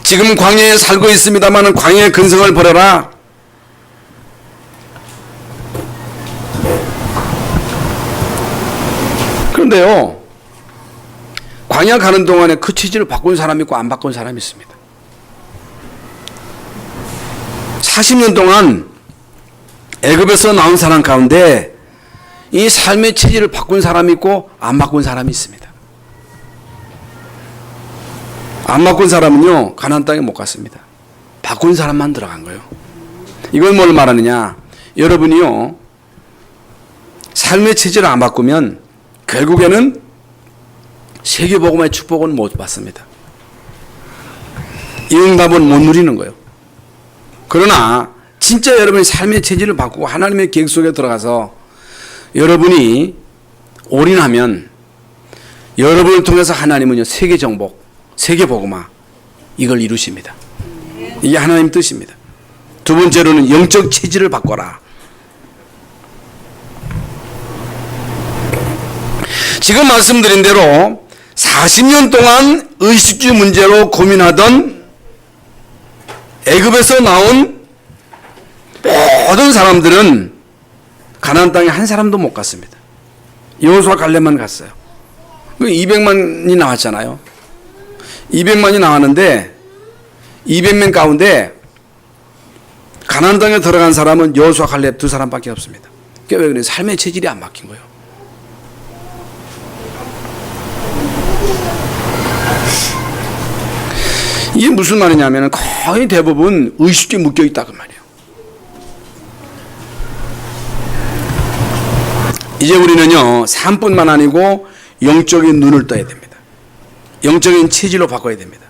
지금 광야에 살고 있습니다만 광야의 근성을 버려라. 그런데요, 광야 가는 동안에 그 체질을 바꾼 사람이 있고 안 바꾼 사람이 있습니다. 40년 동안 애굽에서 나온 사람 가운데 이 삶의 체질을 바꾼 사람이 있고 안 바꾼 사람이 있습니다. 안 바꾼 사람은요, 가나안 땅에 못 갔습니다. 바꾼 사람만 들어간 거예요. 이건 뭘 말하느냐? 여러분이요, 삶의 체질을 안 바꾸면 결국에는 세계복음의 축복은 못 받습니다. 이 응답은 못 누리는 거예요. 그러나 진짜 여러분이 삶의 체질을 바꾸고 하나님의 계획 속에 들어가서 여러분이 올인하면 여러분을 통해서 하나님은요, 세계 정복, 세계 복음화 이걸 이루십니다. 이게 하나님 뜻입니다. 두 번째로는 영적 체질을 바꿔라. 지금 말씀드린 대로 40년 동안 의식주 문제로 고민하던 애굽에서 나온 모든 사람들은 가나안 땅에 한 사람도 못 갔습니다. 여호수아 갈렙만 갔어요. 200만이 나왔잖아요. 200만이 나왔는데 200명 가운데 가나안 땅에 들어간 사람은 여호수아 갈렙 두 사람밖에 없습니다. 그게 왜 그래? 삶의 체질이 안 바뀐 거예요. 이게 무슨 말이냐면 거의 대부분 의식주에 묶여 있다 그 말이에요. 이제 우리는요, 삶뿐만 아니고 영적인 눈을 떠야 됩니다. 영적인 체질로 바꿔야 됩니다.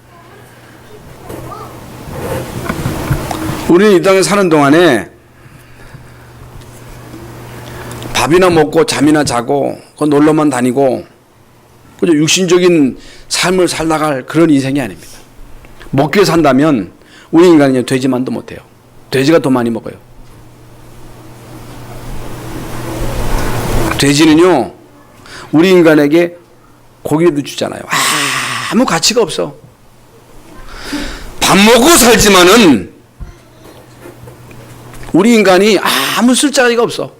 우리는 이 땅에 사는 동안에 밥이나 먹고 잠이나 자고 놀러만 다니고 그저 육신적인 삶을 살다갈 그런 인생이 아닙니다. 먹기 위해 산다면 우리 인간은 돼지만도 못해요. 돼지가 더 많이 먹어요. 돼지는요, 우리 인간에게 고기도 주잖아요. 아무 가치가 없어. 밥 먹고 살지만은 우리 인간이 아무 쓸자리가 없어.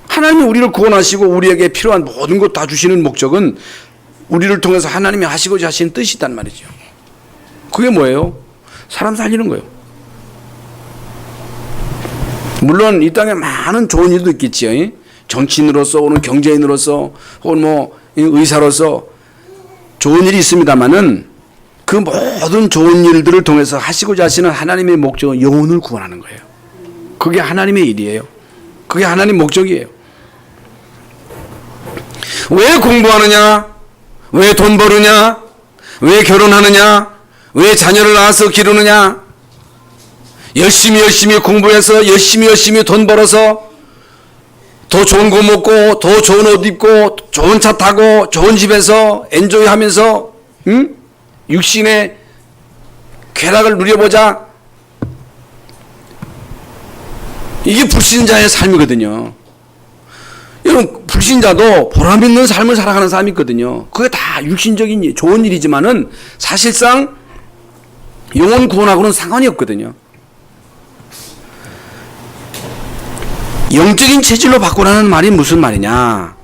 하나님이 우리를 구원하시고 우리에게 필요한 모든 것 다 주시는 목적은 우리를 통해서 하나님이 하시고자 하시는 뜻이 있단 말이죠. 그게 뭐예요? 사람 살리는 거예요. 물론 이 땅에 많은 좋은 일도 있겠지요. 정치인으로서 혹은 경제인으로서 혹은 뭐 의사로서 좋은 일이 있습니다만은 그 모든 좋은 일들을 통해서 하시고자 하시는 하나님의 목적은 영혼을 구원하는 거예요. 그게 하나님의 일이에요. 그게 하나님 목적이에요. 왜 공부하느냐? 왜 돈 버느냐? 왜 결혼하느냐? 왜 자녀를 낳아서 기르느냐? 열심히 공부해서 열심히 돈 벌어서 더 좋은 거 먹고 더 좋은 옷 입고 좋은 차 타고 좋은 집에서 엔조이 하면서 육신의 쾌락을 누려보자. 이게 불신자의 삶이거든요. 여러분, 불신자도 보람 있는 삶을 살아가는 사람이 있거든요. 그게 다 육신적인 좋은 일이지만은 사실상 영혼 구원하고는 상관이 없거든요. 영적인 체질로 바꾸라는 말이 무슨 말이냐?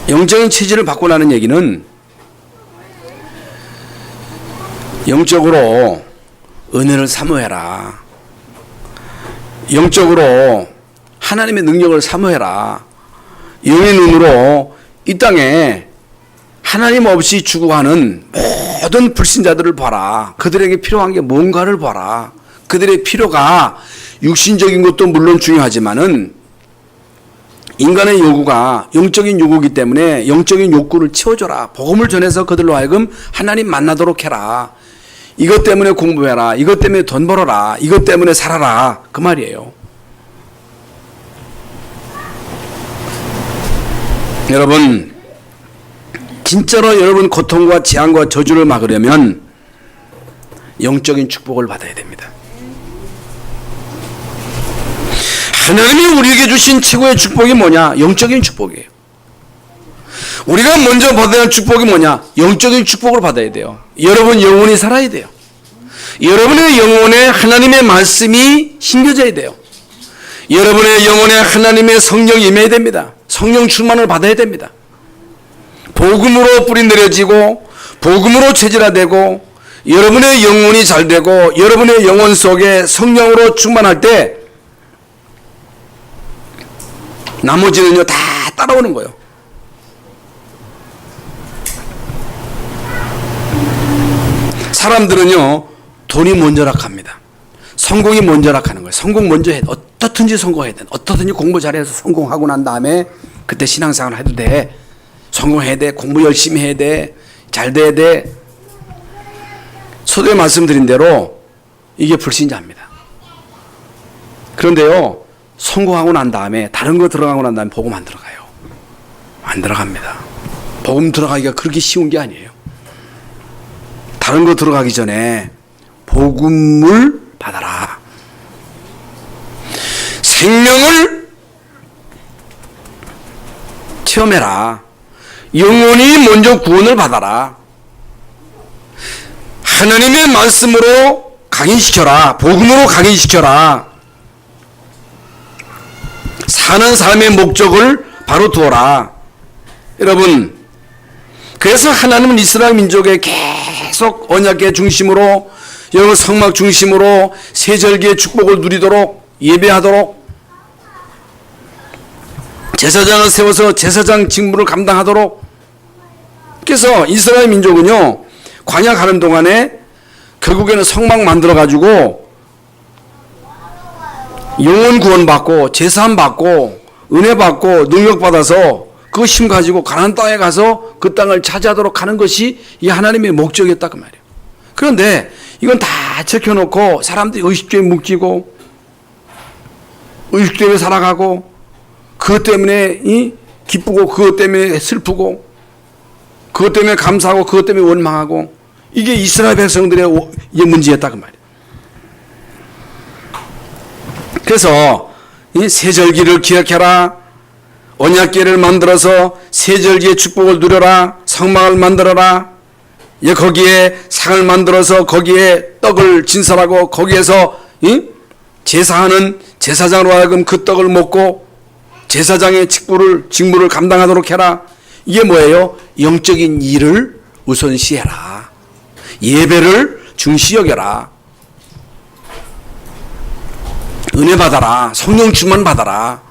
영적인 체질을 바꾸라는 얘기는 영적으로 은혜를 사모해라. 영적으로 하나님의 능력을 사모해라. 영의 눈으로 이 땅에 하나님 없이 죽어가는 모든 불신자들을 봐라. 그들에게 필요한 게 뭔가를 봐라. 그들의 필요가 육신적인 것도 물론 중요하지만은 인간의 요구가 영적인 요구이기 때문에 영적인 욕구를 채워줘라. 복음을 전해서 그들로 하여금 하나님 만나도록 해라. 이것 때문에 공부해라. 이것 때문에 돈 벌어라. 이것 때문에 살아라. 그 말이에요. 여러분, 진짜로 여러분 고통과 재앙과 저주를 막으려면 영적인 축복을 받아야 됩니다. 하나님이 우리에게 주신 최고의 축복이 뭐냐? 영적인 축복이에요. 우리가 먼저 받아야 할 축복이 뭐냐? 영적인 축복을 받아야 돼요. 여러분 영혼이 살아야 돼요. 여러분의 영혼에 하나님의 말씀이 심겨져야 돼요. 여러분의 영혼에 하나님의 성령이 임해야 됩니다. 성령 충만을 받아야 됩니다. 복음으로 뿌리 내려지고 복음으로 체질화되고 여러분의 영혼이 잘 되고 여러분의 영혼 속에 성령으로 충만할 때 나머지는요 다 따라오는 거예요. 사람들은요 돈이 먼저락합니다. 성공이 먼저락하는 거예요. 성공 먼저 해. 어떻든지 성공해야 돼. 어떻든지 공부 잘해서 성공하고 난 다음에 그때 신앙생활 해도 돼. 성공해야 돼. 공부 열심히 해야 돼. 잘 돼야 돼. 서두에 말씀드린 대로 이게 불신자입니다. 그런데요 성공하고 난 다음에 다른 거 들어가고 난 다음에 복음 안 들어가요. 안 들어갑니다. 복음 들어가기가 그렇게 쉬운 게 아니에요. 다른 거 들어가기 전에 복음을 받아라. 생명을 체험해라. 영혼이 먼저 구원을 받아라. 하나님의 말씀으로 각인시켜라. 복음으로 각인시켜라. 사는 삶의 목적을 바로 두어라. 여러분, 그래서 하나님은 이스라엘 민족에 계속 언약계 중심으로 여러분 성막 중심으로 세절기의 축복을 누리도록 예배하도록 제사장을 세워서 제사장 직무를 감당하도록. 그래서 이스라엘 민족은요 광야 가는 동안에 결국에는 성막 만들어 가지고 영혼 구원 받고 제사함 받고 은혜 받고 능력 받아서 그 힘 가지고 가나안 땅에 가서 그 땅을 차지하도록 하는 것이 이 하나님의 목적이었다 그 말이에요. 그런데 이건 다 적혀놓고 사람들이 의식주에 묶이고 의식주에 살아가고 그것 때문에 기쁘고 그것 때문에 슬프고 그것 때문에 감사하고 그것 때문에 원망하고 이게 이스라엘 백성들의 문제였다 그 말이에요. 그래서 이 세절기를 기억해라. 언약궤를 만들어서 세절기의 축복을 누려라. 성막을 만들어라. 거기에 상을 만들어서 거기에 떡을 진설하고 거기에서 제사하는 제사장으로 하여금 그 떡을 먹고 제사장의 직무를 감당하도록 해라. 이게 뭐예요? 영적인 일을 우선시해라. 예배를 중시 여겨라. 은혜 받아라. 성령 충만 받아라.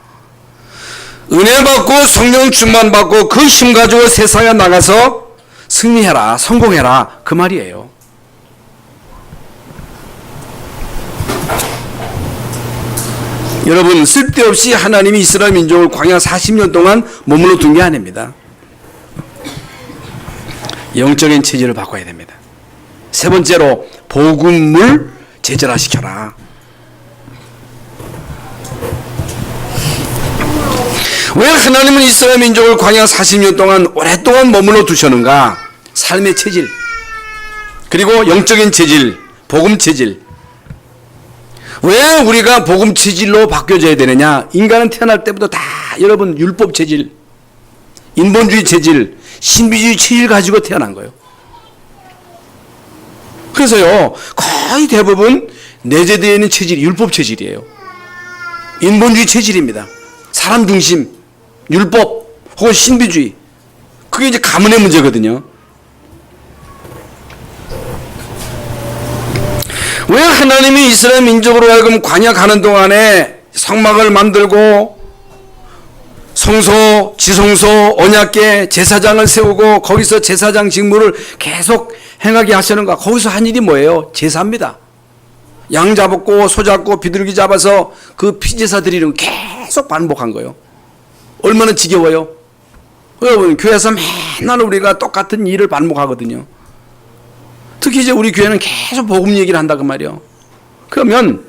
은혜 받고 성령 충만 받고 그 힘 가지고 세상에 나가서 승리해라. 성공해라. 그 말이에요. 여러분 쓸데없이 하나님이 이스라엘 민족을 광야 40년 동안 머물러 둔 게 아닙니다. 영적인 체질을 바꿔야 됩니다. 세 번째로 복음을 제절화시켜라. 왜 하나님은 이스라엘 민족을 광야 40년 동안 오랫동안 머물러 두셨는가? 삶의 체질 그리고 영적인 체질, 복음 체질. 왜 우리가 복음 체질로 바뀌어져야 되느냐? 인간은 태어날 때부터 다 여러분 율법 체질, 인본주의 체질, 신비주의 체질 가지고 태어난 거예요. 그래서요 거의 대부분 내재되어 있는 체질이 율법 체질이에요. 인본주의 체질입니다. 사람 중심, 율법 혹은 신비주의. 그게 이제 가문의 문제거든요. 왜 하나님이 이스라엘 민족으로 하여금 광야 가는 동안에 성막을 만들고 성소, 지성소, 언약궤, 제사장을 세우고 거기서 제사장 직무를 계속 행하게 하시는가? 거기서 한 일이 뭐예요? 제사입니다. 양 잡았고 소 잡고 비둘기 잡아서 그 피제사 드리는 거 계속 반복한 거예요. 얼마나 지겨워요. 여러분 교회에서 맨날 우리가 똑같은 일을 반복하거든요. 특히 이제 우리 교회는 계속 복음 얘기를 한다 그 말이에요. 그러면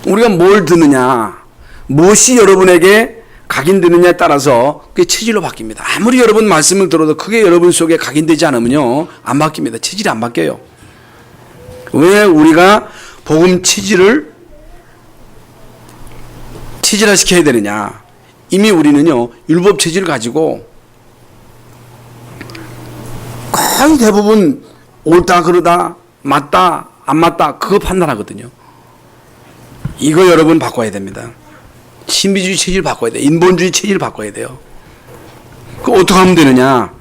우리가 뭘 듣느냐, 무엇이 여러분에게 각인되느냐에 따라서 그게 체질로 바뀝니다. 아무리 여러분 말씀을 들어도 그게 여러분 속에 각인되지 않으면요 안 바뀝니다. 체질이 안 바뀌어요. 왜 우리가 복음 체질화시켜야 되느냐? 이미 우리는요 율법 체질을 가지고 거의 대부분 옳다 그러다 맞다 안 맞다 그거 판단하거든요. 이거 여러분 바꿔야 됩니다. 신비주의 체질 바꿔야 돼요. 인본주의 체질 바꿔야 돼요. 그 어떻게 하면 되느냐?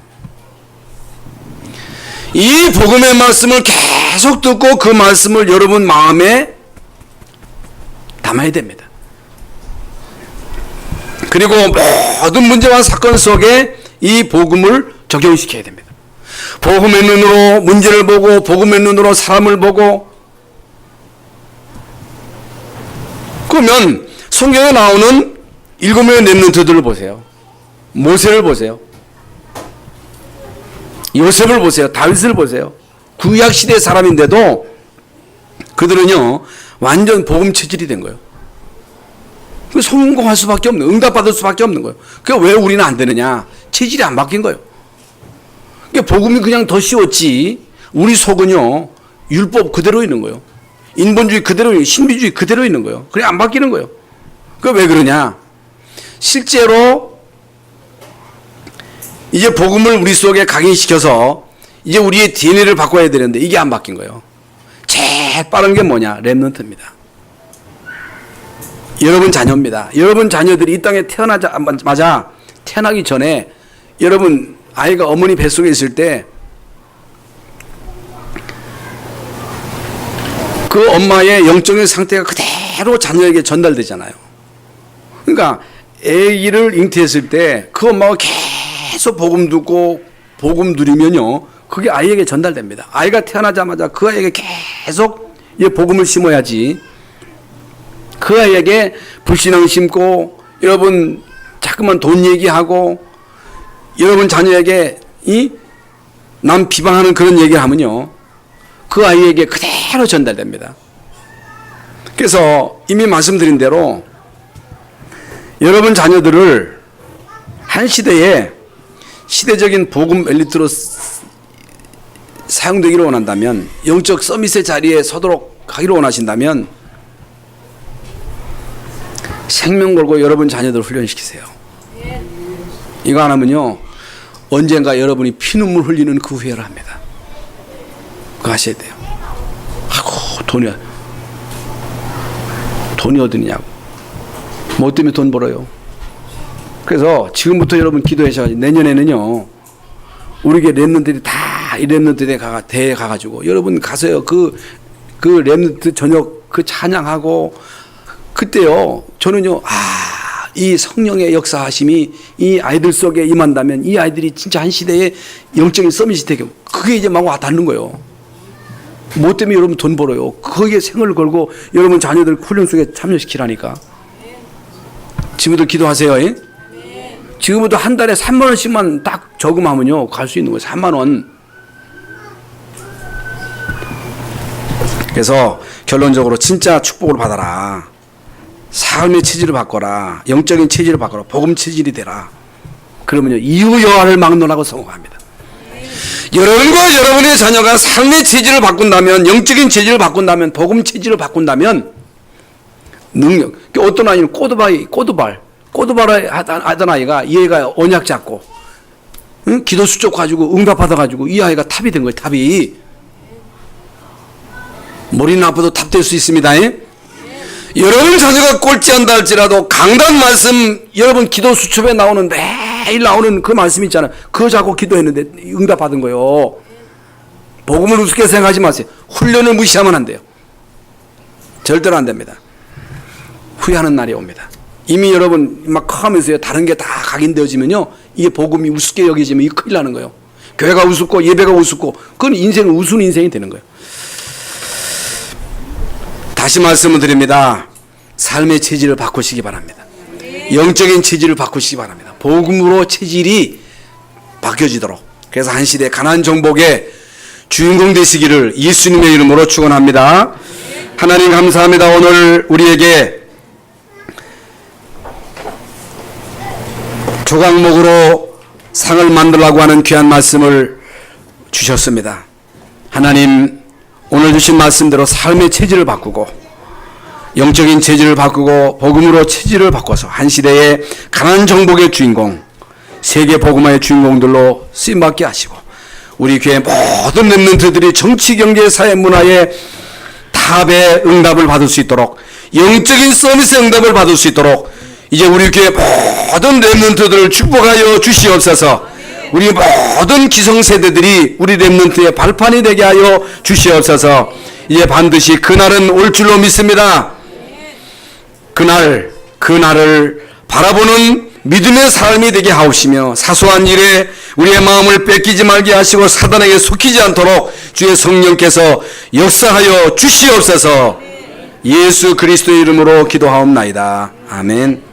이 복음의 말씀을 계속 듣고 그 말씀을 여러분 마음에 담아야 됩니다. 그리고 모든 문제와 사건 속에 이 복음을 적용시켜야 됩니다. 복음의 눈으로 문제를 보고 복음의 눈으로 사람을 보고, 그러면 성경에 나오는 7명의 렘넌트들을 보세요. 모세를 보세요. 요셉을 보세요. 다윗을 보세요. 구약 시대 사람인데도 그들은요 완전 복음 체질이 된 거예요. 성공할 수밖에 없는, 응답받을 수밖에 없는 거예요. 그게 왜 우리는 안 되느냐? 체질이 안 바뀐 거예요. 복음이 그냥 더 쉬웠지 우리 속은요 율법 그대로 있는 거예요. 인본주의 그대로 있는 거예요. 신비주의 그대로 있는 거예요. 그래 안 바뀌는 거예요. 그게 왜 그러냐? 실제로 이제 복음을 우리 속에 각인시켜서 이제 우리의 DNA를 바꿔야 되는데 이게 안 바뀐 거예요. 제일 빠른 게 뭐냐? 렘넌트입니다. 여러분 자녀입니다. 여러분 자녀들이 이 땅에 태어나자마자 태어나기 전에 여러분 아이가 어머니 뱃속에 있을 때 그 엄마의 영적인 상태가 그대로 자녀에게 전달되잖아요. 그러니까 아기를 잉태했을 때 그 엄마가 계속 복음 듣고 복음 누리면요 그게 아이에게 전달됩니다. 아이가 태어나자마자 그 아이에게 계속 이 복음을 심어야지. 그 아이에게 불신앙 심고 여러분 자꾸만 돈 얘기하고 여러분 자녀에게 남 비방하는 그런 얘기를 하면요 그 아이에게 그대로 전달됩니다. 그래서 이미 말씀드린 대로 여러분 자녀들을 한 시대에 시대적인 복음 엘리트로 사용되기를 원한다면, 영적 서밋의 자리에 서도록 하기를 원하신다면 생명 걸고 여러분 자녀들 훈련시키세요. 이거 안 하면요 언젠가 여러분이 피눈물 흘리는 그 후회를 합니다. 그거 하셔야 돼요. 아이고 돈이 어디냐고. 뭐 때문에 돈 벌어요. 그래서 지금부터 여러분 기도하셔가지고 내년에는요 우리 렘넌트들이 다 이 렘넌트에 가가지고 여러분 가서요 그 렘넌트 저녁 그 찬양하고 그때요 저는요 이 성령의 역사하심이 이 아이들 속에 임한다면 이 아이들이 진짜 한 시대에 영적인 서밋이 되게 그게 이제 막 와닿는 거예요. 뭐 때문에 여러분 돈 벌어요? 거기에 생을 걸고 여러분 자녀들 훈련 속에 참여시키라니까. 지금부터 기도하세요. 예? 지금부터 한 달에 3만 원씩만 딱 저금하면요 갈 수 있는 거예요. 3만 원. 그래서 결론적으로 진짜 축복을 받아라. 삶의 체질을 바꿔라. 영적인 체질을 바꿔라. 복음 체질이 되라. 그러면요 이후 여하를 막론하고 성공합니다. 여러분과 여러분의 자녀가 삶의 체질을 바꾼다면, 영적인 체질을 바꾼다면, 복음 체질을 바꾼다면 능력. 어떤 아이는 꼬드발 하던 아이가 이 아이가 언약 잡고 기도 수족 가지고 응답받아 가지고 이 아이가 탑이 된 거예요. 탑이. 머리는 아파도 탑 될 수 있습니다. 여러분 자녀가 꼴찌한다 할지라도 강단 말씀 여러분 기도 수첩에 나오는 매일 나오는 그 말씀 있잖아요. 그거 잡고 기도했는데 응답받은 거예요. 복음을 우습게 생각하지 마세요. 훈련을 무시하면 안 돼요. 절대로 안 됩니다. 후회하는 날이 옵니다. 이미 여러분 막 커가면서요 다른 게 다 각인되어지면요 이게 복음이 우습게 여겨지면 이게 큰일 나는 거예요. 교회가 우습고 예배가 우습고 그건 인생은 우스운 인생이 되는 거예요. 다시 말씀을 드립니다. 삶의 체질을 바꾸시기 바랍니다. 영적인 체질을 바꾸시기 바랍니다. 복음으로 체질이 바뀌어지도록. 그래서 한 시대 가나안 정복의 주인공 되시기를 예수님의 이름으로 축원합니다. 하나님 감사합니다. 오늘 우리에게 조각목으로 상을 만들라고 하는 귀한 말씀을 주셨습니다. 하나님 오늘 주신 말씀대로 삶의 체질을 바꾸고 영적인 체질을 바꾸고 복음으로 체질을 바꿔서 한 시대의 가나안 정복의 주인공, 세계 복음화의 주인공들로 쓰임받게 하시고 우리 교회 모든 렘넌트들이 정치, 경제, 사회, 문화의 답의 응답을 받을 수 있도록, 영적인 서비스 응답을 받을 수 있도록 이제 우리 교회 모든 렘넌트들을 축복하여 주시옵소서. 우리 모든 기성세대들이 우리 렘넌트의 발판이 되게 하여 주시옵소서. 이제 반드시 그날은 올 줄로 믿습니다. 그날을 바라보는 믿음의 삶이 되게 하옵시며 사소한 일에 우리의 마음을 뺏기지 말게 하시고 사단에게 속히지 않도록 주의 성령께서 역사하여 주시옵소서. 예수 그리스도의 이름으로 기도하옵나이다. 아멘.